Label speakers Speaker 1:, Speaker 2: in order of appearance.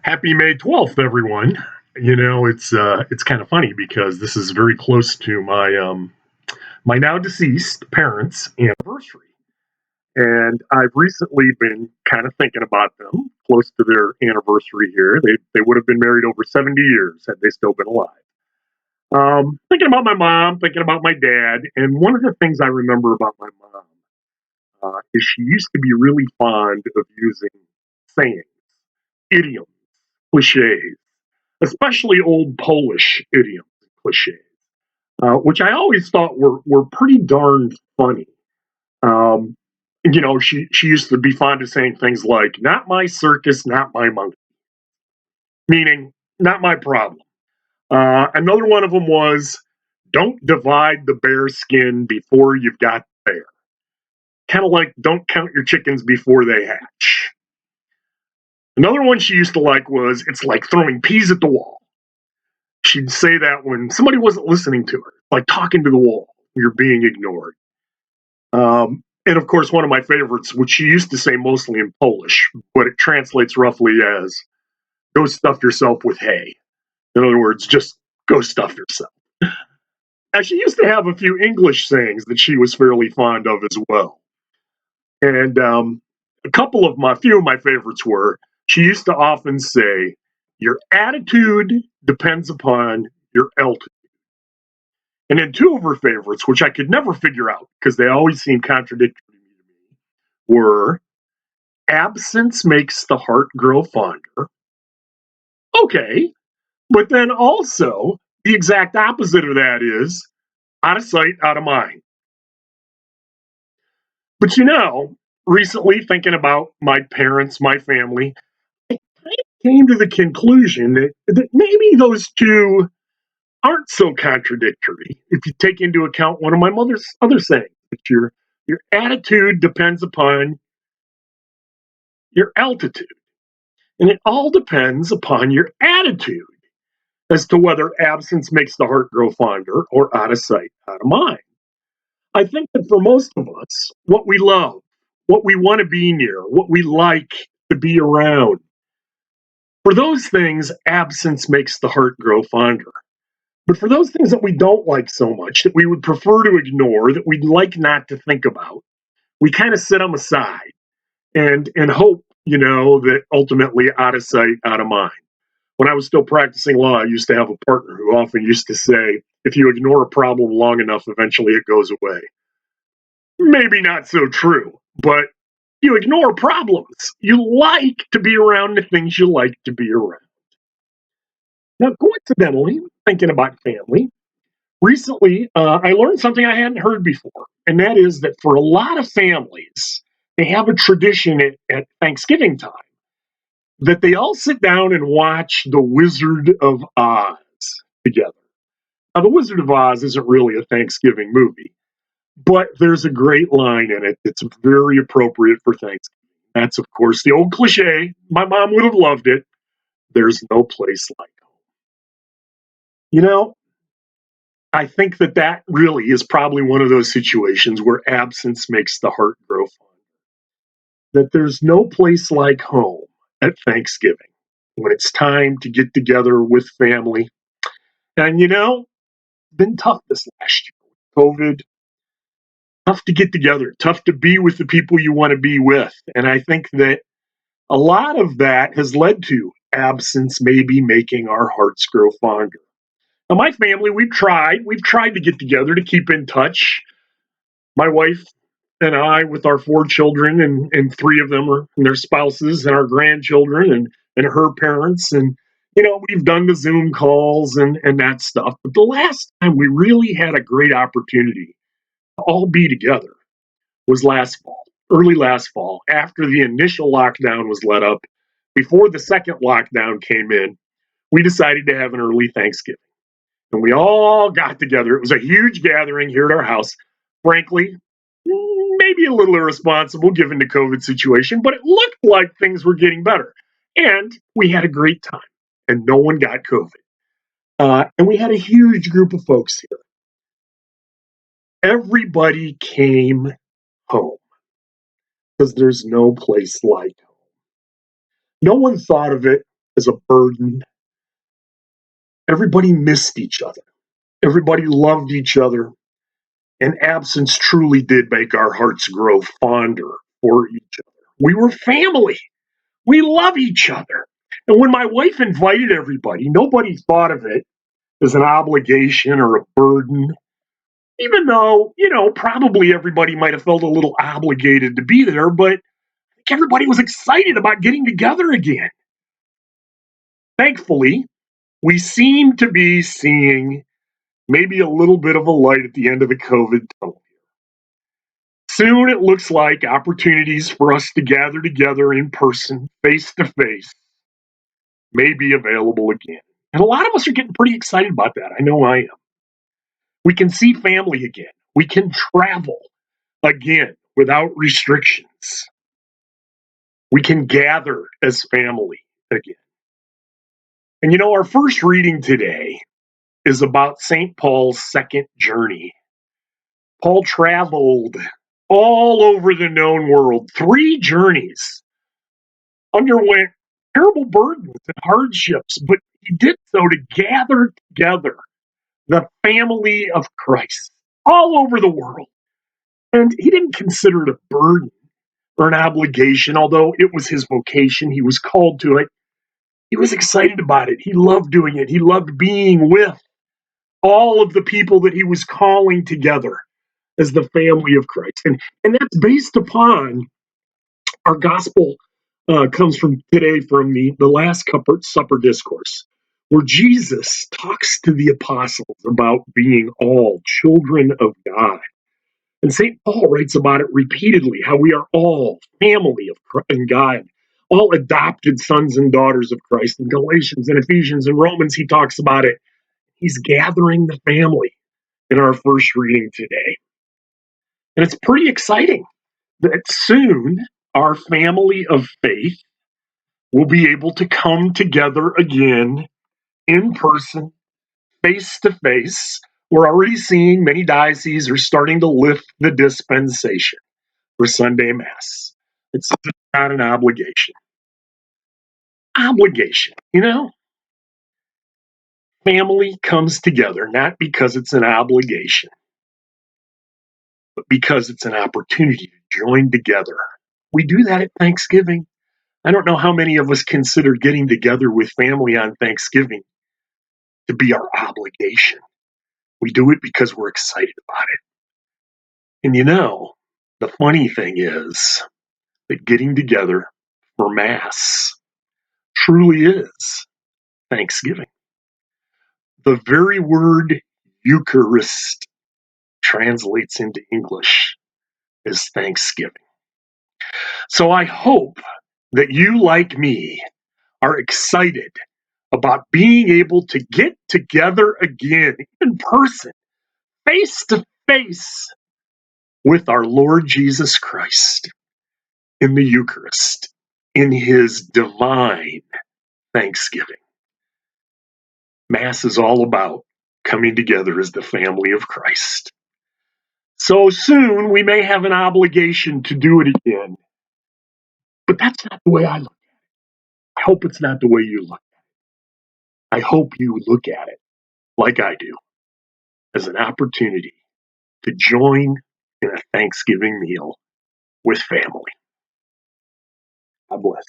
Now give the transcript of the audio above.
Speaker 1: Happy May 12th, everyone. It's kind of funny because this is very close to my now deceased parents' anniversary. And I've recently been kind of thinking about them close to their anniversary here. They would have been married over 70 years had they still been alive. Thinking about my mom, thinking about my dad, and one of the things I remember about my mom is she used to be really fond of using sayings, idioms, cliches, especially old Polish idioms and cliches, which I always thought were pretty darn funny. Um, she used to be fond of saying things like "not my circus, not my monkey," meaning not my problem. Another one of them was "don't divide the bear skin before you've got the bear." Kind of like "don't count your chickens before they hatch." Another one she used to like was "it's like throwing peas at the wall." She'd say that when somebody wasn't listening to her, like talking to the wall, you're being ignored. And of course, one of my favorites, which she used to say mostly in Polish, but it translates roughly as "go stuff yourself with hay." In other words, just go stuff yourself. Now, she used to have a few English sayings that she was fairly fond of as well. And a few of my favorites were she used to often say, "Your attitude depends upon your altitude." And then two of her favorites, which I could never figure out because they always seem contradictory to me, were "absence makes the heart grow fonder." Okay. But then also, the exact opposite of that is "out of sight, out of mind." But recently thinking about my parents, my family, I kind of came to the conclusion that maybe those two aren't so contradictory if you take into account one of my mother's other sayings, that your attitude depends upon your altitude. And it all depends upon your attitude as to whether absence makes the heart grow fonder or out of sight, out of mind. I think that for most of us, what we love, what we want to be near, what we like to be around, for those things, absence makes the heart grow fonder. But for those things that we don't like so much, that we would prefer to ignore, that we'd like not to think about, we kind of set them aside and hope, that ultimately out of sight, out of mind. When I was still practicing law, I used to have a partner who often used to say, if you ignore a problem long enough, eventually it goes away. Maybe not so true, but you ignore problems. You like to be around the things you like to be around. Now, coincidentally, thinking about family, recently I learned something I hadn't heard before, and that is that for a lot of families, they have a tradition at Thanksgiving time that they all sit down and watch The Wizard of Oz together. Now, The Wizard of Oz isn't really a Thanksgiving movie, but there's a great line in it that's very appropriate for Thanksgiving. That's, of course, the old cliche. My mom would have loved it. There's no place like home. You know, I think that really is probably one of those situations where absence makes the heart grow fond. That there's no place like home at Thanksgiving when it's time to get together with family. And it's been tough this last year with COVID. Tough to get together, tough to be with the people you want to be with. And I think that a lot of that has led to absence maybe making our hearts grow fonder. Now, my family, we've tried to get together to keep in touch. My wife and I, with our four children, and three of them are and their spouses, and our grandchildren, and her parents, and we've done the Zoom calls and that stuff. But the last time we really had a great opportunity to all be together was last fall, early last fall, after the initial lockdown was let up, before the second lockdown came in. We decided to have an early Thanksgiving. And we all got together. It was a huge gathering here at our house. Frankly, maybe a little irresponsible given the COVID situation, but it looked like things were getting better. And we had a great time, and no one got COVID. And we had a huge group of folks here. Everybody came home because there's no place like home. No one thought of it as a burden. Everybody missed each other. Everybody loved each other. And absence truly did make our hearts grow fonder for each other. We were family. We love each other. And when my wife invited everybody, nobody thought of it as an obligation or a burden, even though, probably everybody might have felt a little obligated to be there, but everybody was excited about getting together again. Thankfully, we seem to be seeing maybe a little bit of a light at the end of the COVID tunnel. Soon it looks like opportunities for us to gather together in person, face to face, may be available again. And a lot of us are getting pretty excited about that. I know I am. We can see family again. We can travel again without restrictions. We can gather as family again. And our first reading today is about St. Paul's second journey. Paul traveled all over the known world, 3 journeys, underwent terrible burdens and hardships, but he did so to gather together the family of Christ all over the world. And he didn't consider it a burden or an obligation, although it was his vocation. He was called to it. He was excited about it. He loved doing it. He loved being with all of the people that he was calling together as the family of Christ. And that's based upon our gospel comes from today from the Last Supper discourse, where Jesus talks to the apostles about being all children of God. And St. Paul writes about it repeatedly, how we are all family of Christ and God, all adopted sons and daughters of Christ. In Galatians and Ephesians and Romans, he talks about it. He's gathering the family in our first reading today. And it's pretty exciting that soon our family of faith will be able to come together again in person, face to face. We're already seeing many dioceses are starting to lift the dispensation for Sunday Mass. It's not an obligation. Obligation, Family comes together not because it's an obligation, but because it's an opportunity to join together. We do that at Thanksgiving. I don't know how many of us consider getting together with family on Thanksgiving to be our obligation. We do it because we're excited about it. And the funny thing is that getting together for Mass truly is Thanksgiving. The very word Eucharist translates into English as Thanksgiving. So I hope that you, like me, are excited about being able to get together again in person, face to face, with our Lord Jesus Christ in the Eucharist, in his divine Thanksgiving. Mass is all about coming together as the family of Christ. So soon we may have an obligation to do it again, but that's not the way I look at it. I hope it's not the way you look at it. I hope you look at it like I do, as an opportunity to join in a Thanksgiving meal with family. God bless.